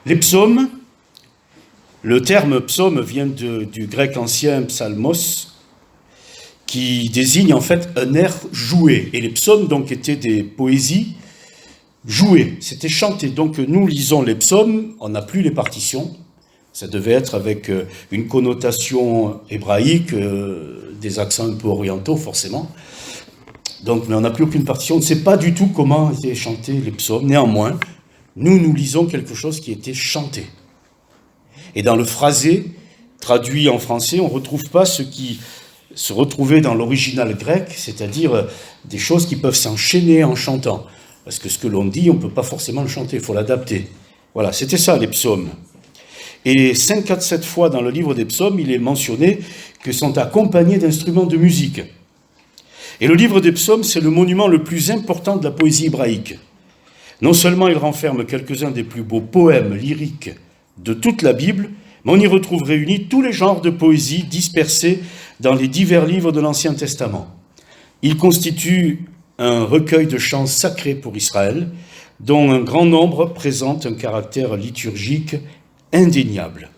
Les psaumes, le terme psaume vient du grec ancien psalmos, qui désigne en fait un air joué. Et les psaumes donc étaient des poésies jouées, c'était chanté. Donc nous lisons les psaumes, on n'a plus les partitions, ça devait être avec une connotation hébraïque, des accents un peu orientaux forcément. Donc, mais on n'a plus aucune partition, on ne sait pas du tout comment étaient chantés les psaumes. Néanmoins, nous lisons quelque chose qui était chanté. Et dans le phrasé, traduit en français, on ne retrouve pas ce qui se retrouvait dans l'original grec, c'est-à-dire des choses qui peuvent s'enchaîner en chantant. Parce que ce que l'on dit, on ne peut pas forcément le chanter, il faut l'adapter. Voilà, c'était ça les psaumes. Et 5, 4, 7 fois dans le livre des psaumes, il est mentionné que sont accompagnés d'instruments de musique. Et le livre des psaumes, c'est le monument le plus important de la poésie hébraïque. Non seulement il renferme quelques-uns des plus beaux poèmes lyriques de toute la Bible, mais on y retrouve réunis tous les genres de poésie dispersés dans les divers livres de l'Ancien Testament. Il constitue un recueil de chants sacrés pour Israël, dont un grand nombre présente un caractère liturgique indéniable.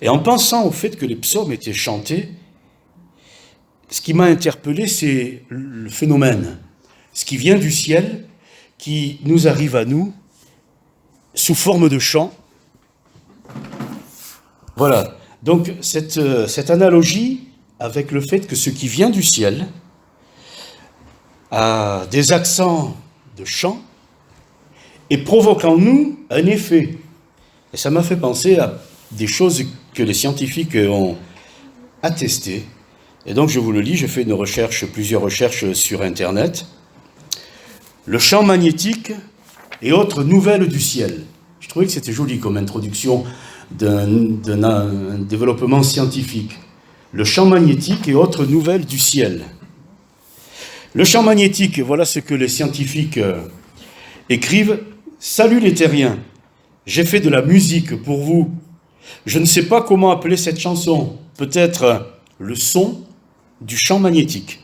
Et en pensant au fait que les psaumes étaient chantés, ce qui m'a interpellé, c'est le phénomène, ce qui vient du ciel, qui nous arrive à nous sous forme de chant. Voilà, donc cette analogie avec le fait que ce qui vient du ciel a des accents de chant et provoque en nous un effet. Et ça m'a fait penser à des choses que les scientifiques ont attestées. Et donc je vous le lis, j'ai fait plusieurs recherches sur Internet. Le champ magnétique et autres nouvelles du ciel. Je trouvais que c'était joli comme introduction d'un développement scientifique. Le champ magnétique et autres nouvelles du ciel. Le champ magnétique, voilà ce que les scientifiques écrivent. « Salut les terriens, j'ai fait de la musique pour vous. Je ne sais pas comment appeler cette chanson. Peut-être le son du champ magnétique. »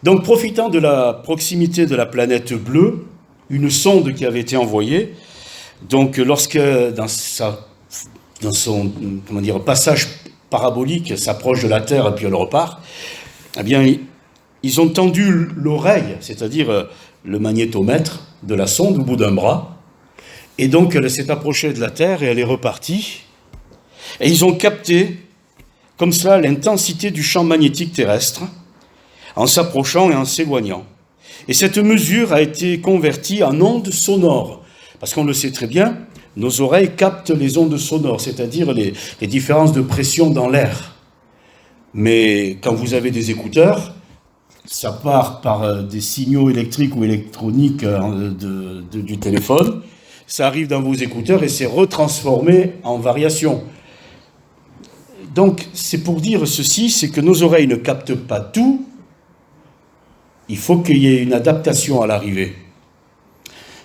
Donc, profitant de la proximité de la planète bleue, une sonde qui avait été envoyée, donc lorsque dans son passage parabolique s'approche de la Terre et puis elle repart, eh bien, ils ont tendu l'oreille, c'est-à-dire le magnétomètre de la sonde au bout d'un bras, et donc elle s'est approchée de la Terre et elle est repartie, et ils ont capté comme cela l'intensité du champ magnétique terrestre, en s'approchant et en s'éloignant. Et cette mesure a été convertie en ondes sonores, parce qu'on le sait très bien, nos oreilles captent les ondes sonores, c'est-à-dire les différences de pression dans l'air. Mais quand vous avez des écouteurs, ça part par des signaux électriques ou électroniques du téléphone, ça arrive dans vos écouteurs et c'est retransformé en variation. Donc, c'est pour dire ceci, c'est que nos oreilles ne captent pas tout, il faut qu'il y ait une adaptation à l'arrivée.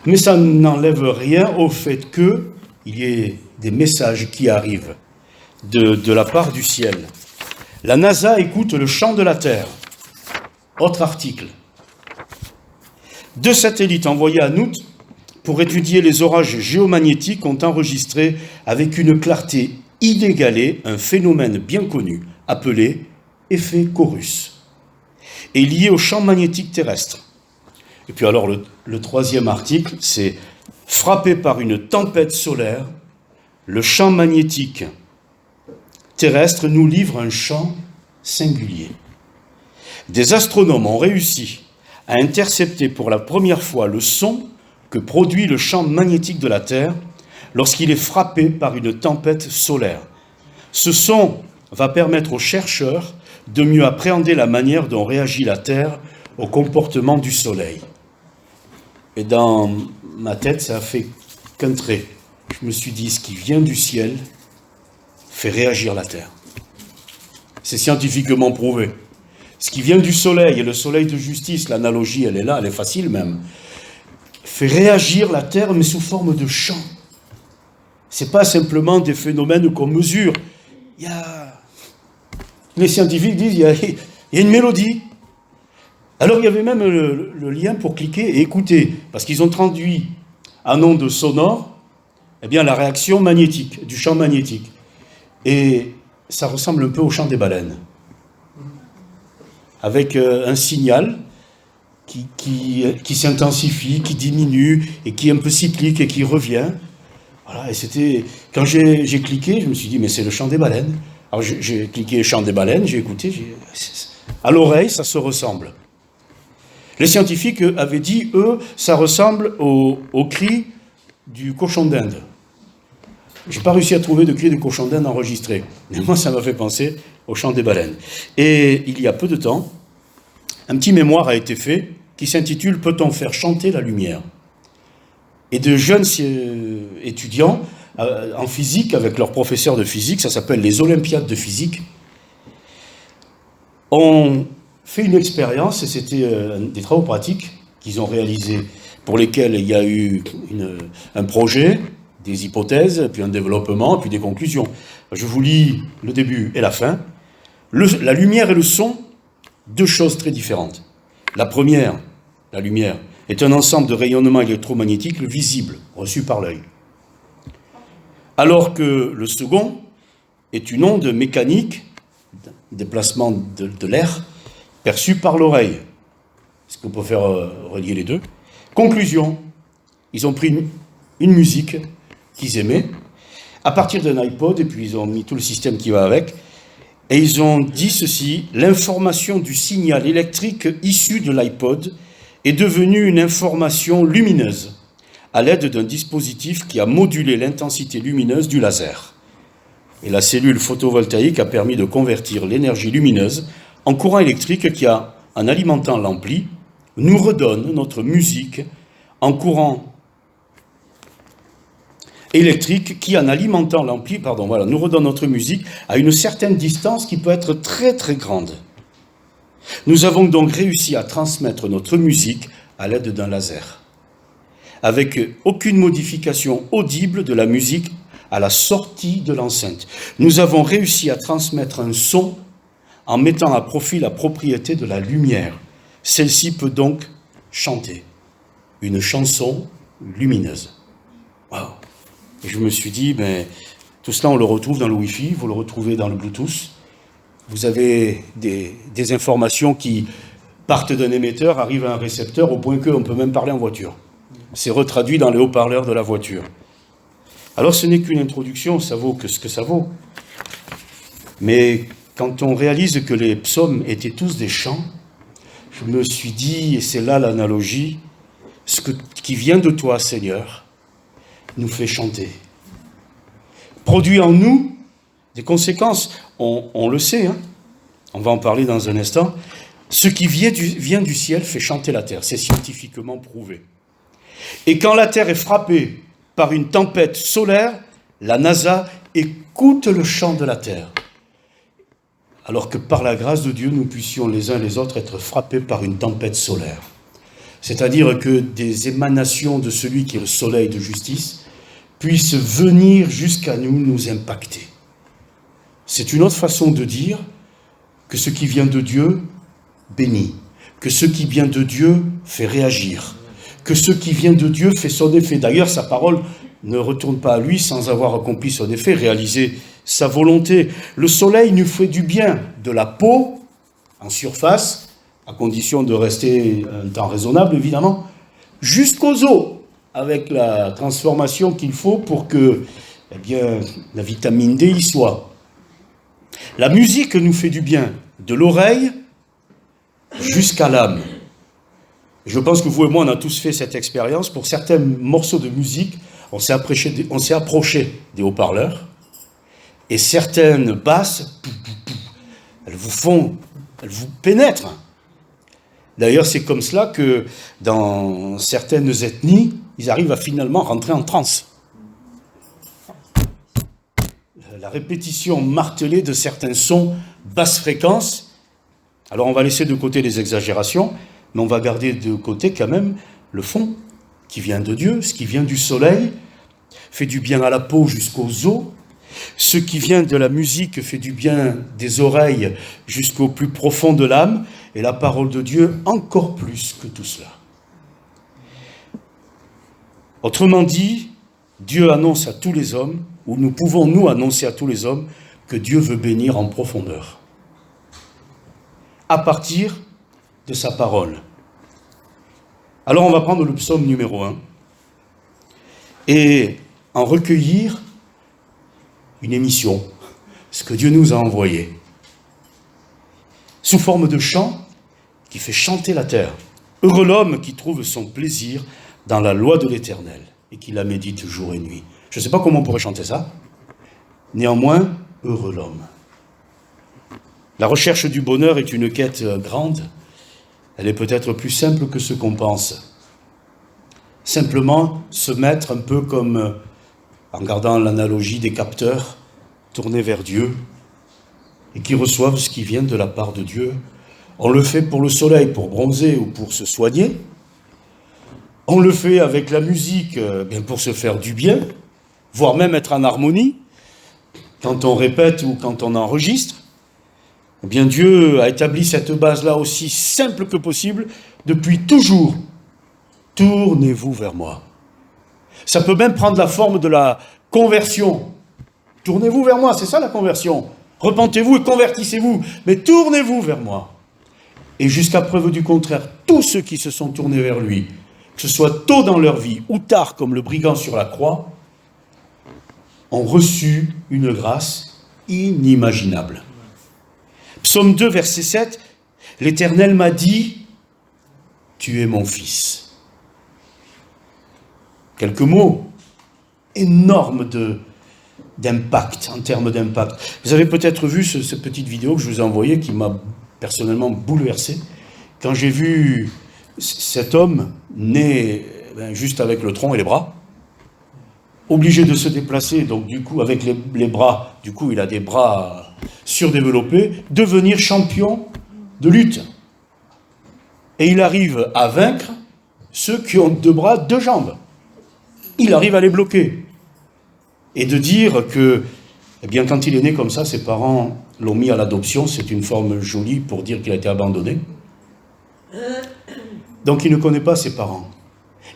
Mais ça n'enlève rien au fait qu'il y ait des messages qui arrivent de la part du ciel. La NASA écoute le chant de la Terre. Autre article. 2 satellites envoyés en août pour étudier les orages géomagnétiques ont enregistré avec une clarté inégalée un phénomène bien connu appelé effet Chorus et lié au champ magnétique terrestre. Et puis alors le troisième article, c'est « Frappé par une tempête solaire, le champ magnétique terrestre nous livre un chant singulier. Des astronomes ont réussi à intercepter pour la première fois le son que produit le champ magnétique de la Terre lorsqu'il est frappé par une tempête solaire. Ce son va permettre aux chercheurs de mieux appréhender la manière dont réagit la Terre au comportement du Soleil. » Et dans ma tête, ça a fait qu'un trait. Je me suis dit, ce qui vient du ciel fait réagir la Terre. C'est scientifiquement prouvé. Ce qui vient du Soleil, et le Soleil de justice, l'analogie, elle est là, elle est facile même, fait réagir la Terre, mais sous forme de chant. C'est pas simplement des phénomènes qu'on mesure. Les scientifiques disent, il y a une mélodie. Alors il y avait même le lien pour cliquer et écouter, parce qu'ils ont traduit en ondes sonores eh bien, la réaction magnétique, du champ magnétique. Et ça ressemble un peu au chant des baleines. Avec un signal qui s'intensifie, qui diminue, et qui est un peu cyclique, et qui revient. Voilà, et c'était... Quand j'ai cliqué, je me suis dit, mais c'est le chant des baleines. Alors j'ai cliqué chant des baleines, j'ai écouté, à l'oreille, ça se ressemble. Les scientifiques avaient dit, eux, ça ressemble au cri du cochon d'Inde. Je n'ai pas réussi à trouver de cri de cochon d'Inde enregistré. Mais moi, ça m'a fait penser au chant des baleines. Et il y a peu de temps, un petit mémoire a été fait qui s'intitule « Peut-on faire chanter la lumière ?» Et de jeunes étudiants en physique, avec leurs professeurs de physique, ça s'appelle les Olympiades de physique, ont fait une expérience, et c'était des travaux pratiques qu'ils ont réalisés, pour lesquels il y a eu un projet, des hypothèses, puis un développement, puis des conclusions. Je vous lis le début et la fin. La lumière et le son, deux choses très différentes. La première, la lumière, est un ensemble de rayonnements électromagnétiques visibles, reçus par l'œil. Alors que le second est une onde mécanique, déplacement de l'air, perçue par l'oreille. Est-ce qu'on peut faire relier les deux? Conclusion, ils ont pris une musique qu'ils aimaient, à partir d'un iPod, et puis ils ont mis tout le système qui va avec, et ils ont dit ceci: l'information du signal électrique issu de l'iPod est devenue une information lumineuse, à l'aide d'un dispositif qui a modulé l'intensité lumineuse du laser. Et la cellule photovoltaïque a permis de convertir l'énergie lumineuse en courant électrique qui, en alimentant l'ampli, nous redonne notre musique en courant électrique qui, en alimentant l'ampli, nous redonne notre musique à une certaine distance qui peut être très très grande. Nous avons donc réussi à transmettre notre musique à l'aide d'un laser, avec aucune modification audible de la musique à la sortie de l'enceinte. Nous avons réussi à transmettre un son en mettant à profit la propriété de la lumière. Celle-ci peut donc chanter une chanson lumineuse. Wow. Et je me suis dit, tout cela on le retrouve dans le Wi-Fi, vous le retrouvez dans le Bluetooth. Vous avez des informations qui partent d'un émetteur, arrivent à un récepteur, au point qu'on peut même parler en voiture. C'est retraduit dans les haut-parleurs de la voiture. Alors ce n'est qu'une introduction, ça vaut que ce que ça vaut. Mais quand on réalise que les psaumes étaient tous des chants, je me suis dit, et c'est là l'analogie, ce qui vient de toi, Seigneur, nous fait chanter. Produit en nous des conséquences. On le sait, hein, on va en parler dans un instant. Ce qui vient du ciel fait chanter la terre. C'est scientifiquement prouvé. Et quand la terre est frappée par une tempête solaire, la NASA écoute le chant de la terre. Alors que par la grâce de Dieu, nous puissions les uns les autres être frappés par une tempête solaire. C'est-à-dire que des émanations de celui qui est le soleil de justice puissent venir jusqu'à nous, nous impacter. C'est une autre façon de dire que ce qui vient de Dieu bénit, que ce qui vient de Dieu fait réagir, que ce qui vient de Dieu fait son effet. D'ailleurs, sa parole ne retourne pas à lui sans avoir accompli son effet, réalisé sa volonté. Le soleil nous fait du bien de la peau, en surface, à condition de rester un temps raisonnable, évidemment, jusqu'aux os, avec la transformation qu'il faut pour que la vitamine D y soit. La musique nous fait du bien, de l'oreille jusqu'à l'âme. Je pense que vous et moi, on a tous fait cette expérience. Pour certains morceaux de musique, on s'est approché des haut-parleurs, et certaines basses, elles vous pénètrent. D'ailleurs, c'est comme cela que dans certaines ethnies, ils arrivent à finalement rentrer en transe. La répétition martelée de certains sons basse fréquence. Alors on va laisser de côté les exagérations, mais on va garder de côté quand même le fond qui vient de Dieu, ce qui vient du soleil, fait du bien à la peau jusqu'aux os. Ce qui vient de la musique fait du bien des oreilles jusqu'au plus profond de l'âme, et la parole de Dieu encore plus que tout cela. Autrement dit, Dieu annonce à tous les hommes, ou nous pouvons nous annoncer à tous les hommes, que Dieu veut bénir en profondeur. À partir de sa parole. Alors on va prendre le psaume numéro 1 et en recueillir une émission, ce que Dieu nous a envoyé, sous forme de chant qui fait chanter la terre. Heureux l'homme qui trouve son plaisir dans la loi de l'Éternel et qui la médite jour et nuit. Je ne sais pas comment on pourrait chanter ça. Néanmoins, heureux l'homme. La recherche du bonheur est une quête grande. Elle est peut-être plus simple que ce qu'on pense. Simplement se mettre un peu comme, en gardant l'analogie des capteurs, tournés vers Dieu et qui reçoivent ce qui vient de la part de Dieu. On le fait pour le soleil, pour bronzer ou pour se soigner. On le fait avec la musique bien pour se faire du bien, voire même être en harmonie, quand on répète ou quand on enregistre. Eh bien, Dieu a établi cette base-là aussi simple que possible depuis toujours. Tournez-vous vers moi. Ça peut même prendre la forme de la conversion. Tournez-vous vers moi, c'est ça la conversion. Repentez-vous et convertissez-vous, mais tournez-vous vers moi. Et jusqu'à preuve du contraire, tous ceux qui se sont tournés vers lui, que ce soit tôt dans leur vie ou tard comme le brigand sur la croix, ont reçu une grâce inimaginable. Psaume 2, verset 7, « L'Éternel m'a dit, tu es mon fils. » Quelques mots énormes d'impact, en termes d'impact. Vous avez peut-être vu cette petite vidéo que je vous ai envoyée qui m'a personnellement bouleversé. Quand j'ai vu cet homme né juste avec le tronc et les bras, obligé de se déplacer, donc du coup avec les bras, du coup il a des bras surdéveloppés, devenir champion de lutte. Et il arrive à vaincre ceux qui ont 2 bras, 2 jambes. Il arrive à les bloquer. Et de dire que, eh bien, quand il est né comme ça, ses parents l'ont mis à l'adoption, c'est une forme jolie pour dire qu'il a été abandonné. Donc il ne connaît pas ses parents.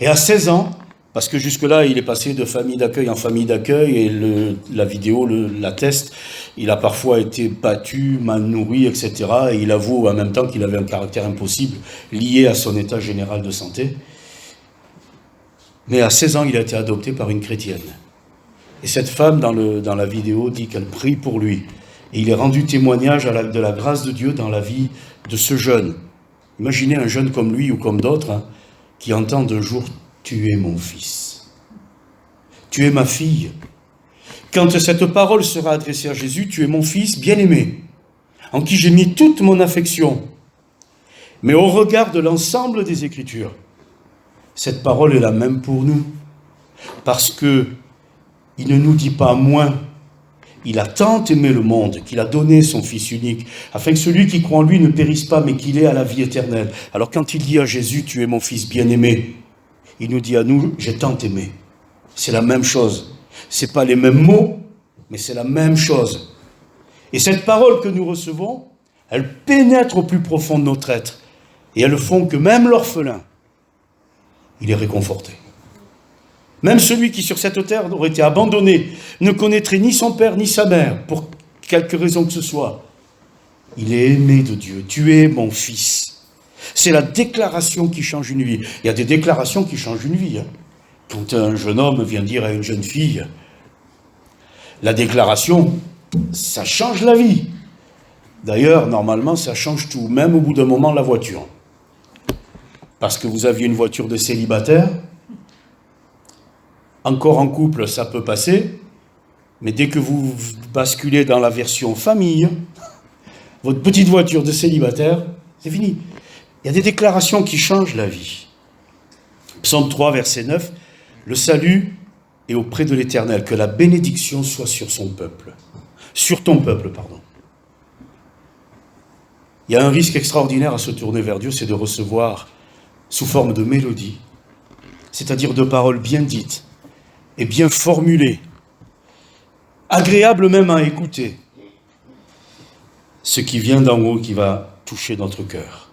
Et à 16 ans, parce que jusque-là, il est passé de famille d'accueil en famille d'accueil, et la vidéo l'atteste, il a parfois été battu, mal nourri, etc. Et il avoue en même temps qu'il avait un caractère impossible, lié à son état général de santé. Mais à 16 ans, il a été adopté par une chrétienne. Et cette femme, dans la vidéo, dit qu'elle prie pour lui. Et il est rendu témoignage de la grâce de Dieu dans la vie de ce jeune. Imaginez un jeune comme lui ou comme d'autres, qui entendent un jour « Tu es mon fils. Tu es ma fille. » Quand cette parole sera adressée à Jésus, « Tu es mon fils bien-aimé, en qui j'ai mis toute mon affection. » Mais au regard de l'ensemble des Écritures, cette parole est la même pour nous. Parce que il ne nous dit pas moins. Il a tant aimé le monde qu'il a donné son Fils unique, afin que celui qui croit en lui ne périsse pas, mais qu'il ait à la vie éternelle. Alors quand il dit à Jésus, tu es mon Fils bien-aimé, il nous dit à nous, j'ai tant aimé. C'est la même chose. Ce n'est pas les mêmes mots, mais c'est la même chose. Et cette parole que nous recevons, elle pénètre au plus profond de notre être. Et elles font que même l'orphelin, il est réconforté. Même celui qui sur cette terre aurait été abandonné, ne connaîtrait ni son père ni sa mère, pour quelque raison que ce soit. Il est aimé de Dieu. Tu es mon fils. C'est la déclaration qui change une vie. Il y a des déclarations qui changent une vie. Quand un jeune homme vient dire à une jeune fille, la déclaration, ça change la vie. D'ailleurs, normalement, ça change tout, même au bout d'un moment, la voiture. Parce que vous aviez une voiture de célibataire, encore en couple, ça peut passer, mais dès que vous basculez dans la version famille, votre petite voiture de célibataire, c'est fini. Il y a des déclarations qui changent la vie. Psaume 3, verset 9, « Le salut est auprès de l'Éternel, que la bénédiction soit sur son peuple. » Sur ton peuple, pardon. Il y a un risque extraordinaire à se tourner vers Dieu, c'est de recevoir sous forme de mélodie, c'est-à-dire de paroles bien dites, et bien formulé, agréable même à écouter, ce qui vient d'en haut, qui va toucher notre cœur.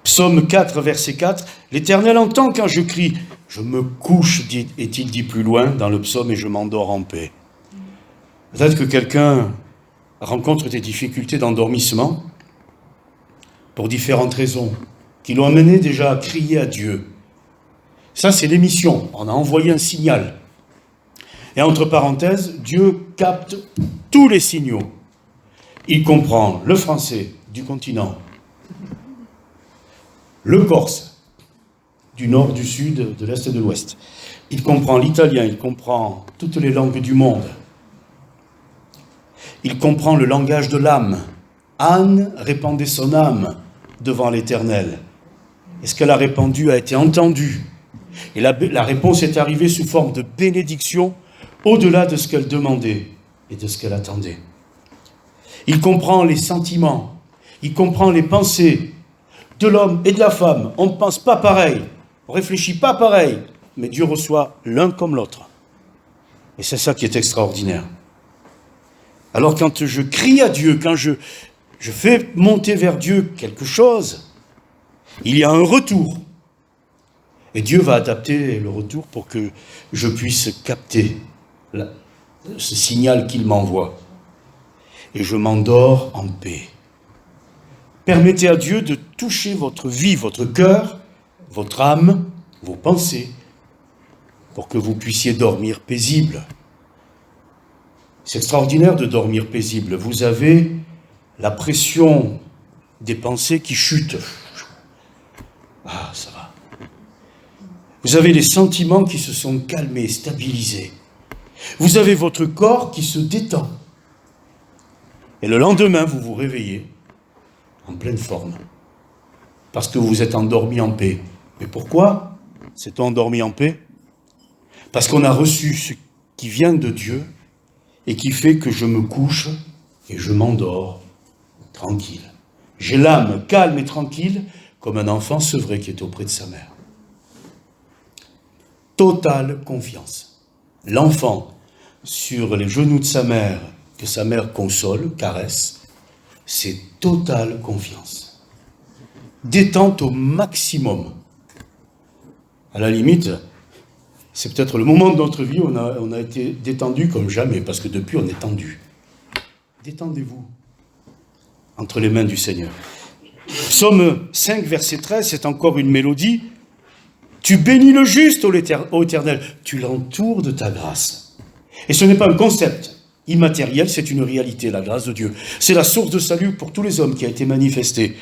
Psaume 4, verset 4, « L'Éternel entend quand je crie, Je me couche, est-il dit plus loin dans le psaume, et je m'endors en paix. Peut-être que quelqu'un rencontre des difficultés d'endormissement pour différentes raisons, qui l'ont amené déjà à crier à Dieu. Ça, c'est l'émission. On a envoyé un signal. Et entre parenthèses, Dieu capte tous les signaux. Il comprend le français du continent, le corse, du nord, du sud, de l'est et de l'ouest. Il comprend l'italien, il comprend toutes les langues du monde. Il comprend le langage de l'âme. Anne répandait son âme devant l'Éternel. Et ce qu'elle a répandu a été entendu. Et la réponse est arrivée sous forme de bénédiction au-delà de ce qu'elle demandait et de ce qu'elle attendait. Il comprend les sentiments, il comprend les pensées de l'homme et de la femme. On ne pense pas pareil, on ne réfléchit pas pareil, mais Dieu reçoit l'un comme l'autre. Et c'est ça qui est extraordinaire. Alors quand je crie à Dieu, quand je fais monter vers Dieu quelque chose, il y a un retour. Et Dieu va adapter le retour pour que je puisse capter ce signal qu'il m'envoie. Et je m'endors en paix. Permettez à Dieu de toucher votre vie, votre cœur, votre âme, vos pensées, pour que vous puissiez dormir paisible. C'est extraordinaire de dormir paisible. Vous avez la pression des pensées qui chute. Ah, ça va. Vous avez les sentiments qui se sont calmés, stabilisés. Vous avez votre corps qui se détend. Et le lendemain, vous vous réveillez en pleine forme. Parce que vous êtes endormi en paix. Mais pourquoi s'est-on endormi en paix? Parce qu'on a reçu ce qui vient de Dieu et qui fait que je me couche et je m'endors tranquille. J'ai l'âme calme et tranquille comme un enfant sevré qui est auprès de sa mère. Totale confiance. L'enfant sur les genoux de sa mère, que sa mère console, caresse, c'est totale confiance. Détente au maximum. À la limite, c'est peut-être le moment de notre vie où on a été détendu comme jamais, parce que depuis on est tendu. Détendez-vous entre les mains du Seigneur. Psaume 5, verset 13, c'est encore une mélodie. Tu bénis le juste, ô Éternel, tu l'entoures de ta grâce. Et ce n'est pas un concept immatériel, c'est une réalité, la grâce de Dieu. C'est la source de salut pour tous les hommes qui a été manifestée.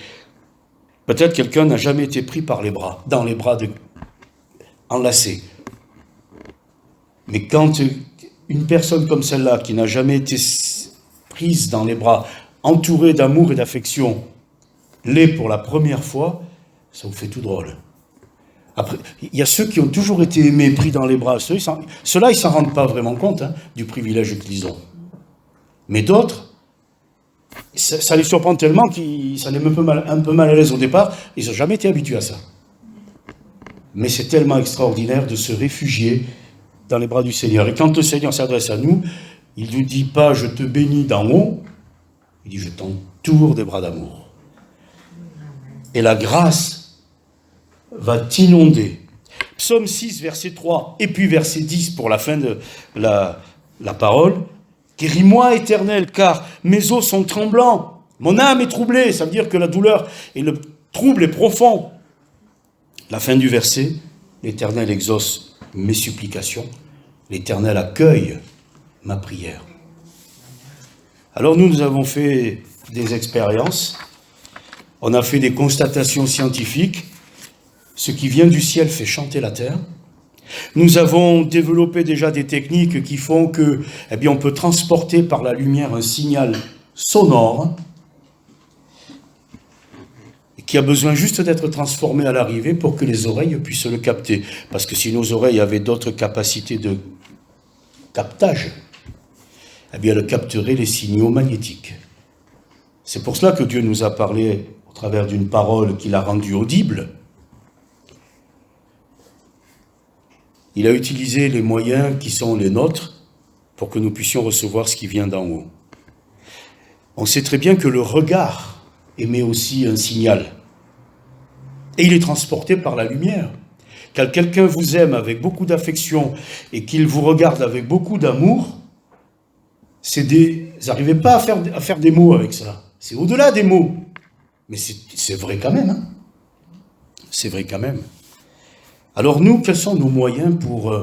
Peut-être quelqu'un n'a jamais été pris par les bras, dans les bras enlacés. Mais quand une personne comme celle-là, qui n'a jamais été prise dans les bras, entourée d'amour et d'affection, l'est pour la première fois, ça vous fait tout drôle. Après, il y a ceux qui ont toujours été aimés, pris dans les bras. Ceux-là, ils ne s'en rendent pas vraiment compte du privilège qu'ils ont. Mais d'autres, ça les surprend tellement que ça les met un peu mal à l'aise au départ. Ils n'ont jamais été habitués à ça. Mais c'est tellement extraordinaire de se réfugier dans les bras du Seigneur. Et quand le Seigneur s'adresse à nous, il ne nous dit pas « je te bénis d'en haut », il dit « je t'entoure des bras d'amour ». Et la grâce va t'inonder. Psaume 6, verset 3, et puis verset 10 pour la fin de la parole. Guéris-moi, Éternel, car mes os sont tremblants. Mon âme est troublée. Ça veut dire que la douleur et le trouble est profond. La fin du verset, l'Éternel exauce mes supplications. L'Éternel accueille ma prière. Alors nous avons fait des expériences. On a fait des constatations scientifiques. Ce qui vient du ciel fait chanter la terre. Nous avons développé déjà des techniques qui font que, on peut transporter par la lumière un signal sonore qui a besoin juste d'être transformé à l'arrivée pour que les oreilles puissent le capter. Parce que si nos oreilles avaient d'autres capacités de captage, elles capteraient les signaux magnétiques. C'est pour cela que Dieu nous a parlé au travers d'une parole qu'il a rendue audible. Il a utilisé les moyens qui sont les nôtres pour que nous puissions recevoir ce qui vient d'en haut. On sait très bien que le regard émet aussi un signal. Et il est transporté par la lumière. quand quelqu'un vous aime avec beaucoup d'affection et qu'il vous regarde avec beaucoup d'amour, vous n'arrivez pas à faire des mots avec ça. C'est au-delà des mots. Mais c'est vrai quand même. Hein. C'est vrai quand même. Alors nous, quels sont nos moyens pour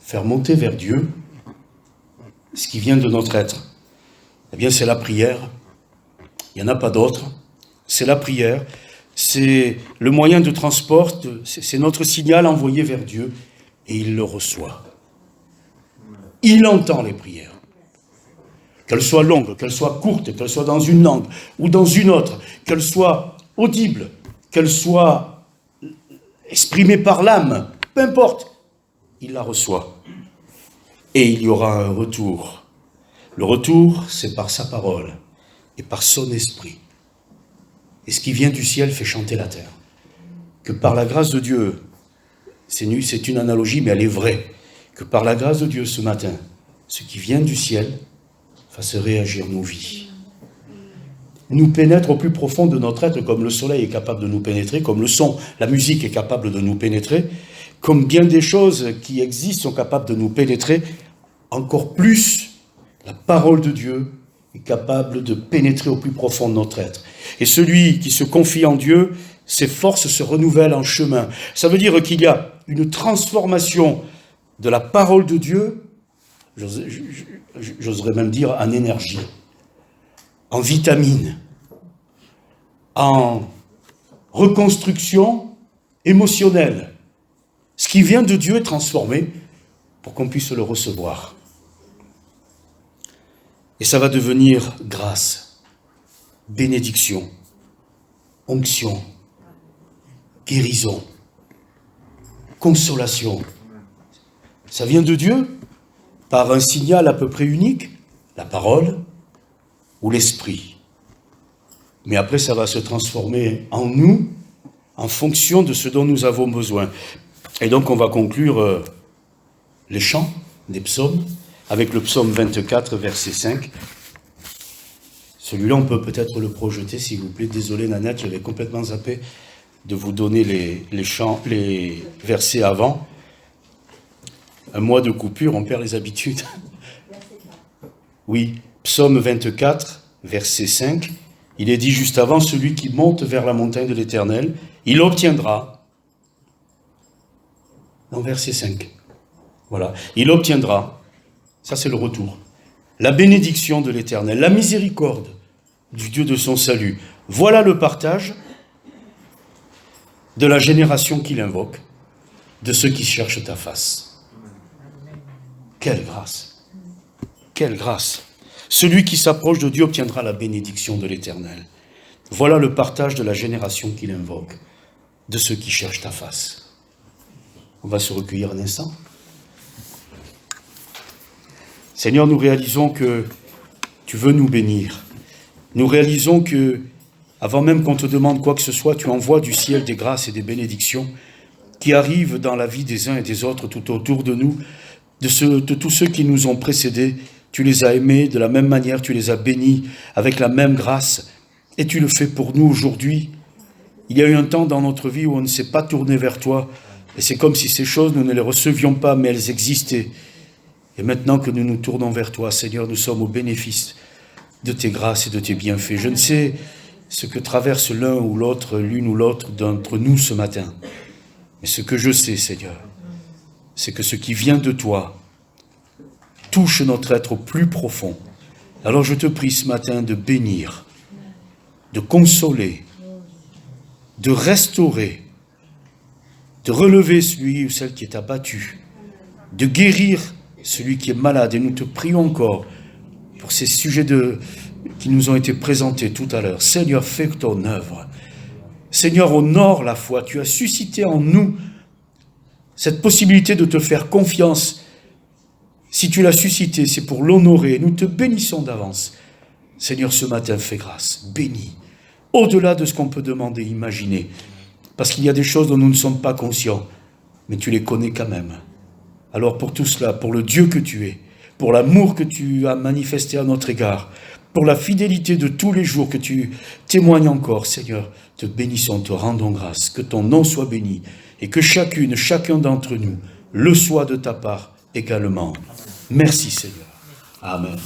faire monter vers Dieu ce qui vient de notre être? Eh bien, c'est la prière. Il n'y en a pas d'autre. C'est la prière. C'est le moyen de transport. C'est notre signal envoyé vers Dieu. Et il le reçoit. Il entend les prières. Qu'elles soient longues, qu'elles soient courtes, qu'elles soient dans une langue ou dans une autre, qu'elles soient audibles, qu'elles soient exprimées par l'âme, peu importe, il la reçoit. Et il y aura un retour. Le retour, c'est par sa parole et par son esprit. Et ce qui vient du ciel fait chanter la terre. Que par la grâce de Dieu, c'est une analogie, mais elle est vraie, que par la grâce de Dieu ce matin, ce qui vient du ciel fasse réagir nos vies. Nous pénètre au plus profond de notre être, comme le soleil est capable de nous pénétrer, comme le son, la musique est capable de nous pénétrer, comme bien des choses qui existent sont capables de nous pénétrer, encore plus la parole de Dieu est capable de pénétrer au plus profond de notre être. Et celui qui se confie en Dieu, ses forces se renouvellent en chemin. Ça veut dire qu'il y a une transformation de la parole de Dieu, j'oserais même dire en énergie, en vitamine, en reconstruction émotionnelle. Ce qui vient de Dieu est transformé pour qu'on puisse le recevoir. Et ça va devenir grâce, bénédiction, onction, guérison, consolation. Ça vient de Dieu par un signal à peu près unique, la parole ou l'esprit. Mais après, ça va se transformer en nous, en fonction de ce dont nous avons besoin. Et donc, on va conclure les chants des psaumes avec le psaume 24, verset 5. Celui-là, on peut peut-être le projeter, s'il vous plaît. Désolé, Nanette, j'avais complètement zappé de vous donner les chants, les versets avant. Un mois de coupure, on perd les habitudes. Oui, psaume 24, verset 5. Il est dit juste avant, celui qui monte vers la montagne de l'Éternel, il obtiendra. Dans verset 5. Voilà. Il obtiendra, ça c'est le retour, la bénédiction de l'Éternel, la miséricorde du Dieu de son salut. Voilà le partage de la génération qu'il invoque, de ceux qui cherchent ta face. Quelle grâce! Quelle grâce! Celui qui s'approche de Dieu obtiendra la bénédiction de l'Éternel. Voilà le partage de la génération qu'il invoque, de ceux qui cherchent ta face. On va se recueillir un instant. Seigneur, nous réalisons que tu veux nous bénir. Nous réalisons que, avant même qu'on te demande quoi que ce soit, tu envoies du ciel des grâces et des bénédictions qui arrivent dans la vie des uns et des autres tout autour de nous, de tous ceux qui nous ont précédés. Tu les as aimés de la même manière, tu les as bénis avec la même grâce, et tu le fais pour nous aujourd'hui. Il y a eu un temps dans notre vie où on ne s'est pas tourné vers toi, et c'est comme si ces choses, nous ne les recevions pas, mais elles existaient. Et maintenant que nous nous tournons vers toi, Seigneur, nous sommes au bénéfice de tes grâces et de tes bienfaits. Je ne sais ce que traverse l'un ou l'autre, l'une ou l'autre d'entre nous ce matin, mais ce que je sais, Seigneur, c'est que ce qui vient de toi touche notre être au plus profond. Alors je te prie ce matin de bénir, de consoler, de restaurer, de relever celui ou celle qui est abattu, de guérir celui qui est malade. Et nous te prions encore pour ces sujets qui nous ont été présentés tout à l'heure. Seigneur, fais ton œuvre. Seigneur, honore la foi. Tu as suscité en nous cette possibilité de te faire confiance. Si tu l'as suscité, c'est pour l'honorer. Nous te bénissons d'avance. Seigneur, ce matin, fais grâce. Bénis. Au-delà de ce qu'on peut demander, imaginer. Parce qu'il y a des choses dont nous ne sommes pas conscients, mais tu les connais quand même. Alors pour tout cela, pour le Dieu que tu es, pour l'amour que tu as manifesté à notre égard, pour la fidélité de tous les jours que tu témoignes encore, Seigneur, te bénissons, te rendons grâce, que ton nom soit béni, et que chacun d'entre nous le soit de ta part également. Merci Seigneur. Amen.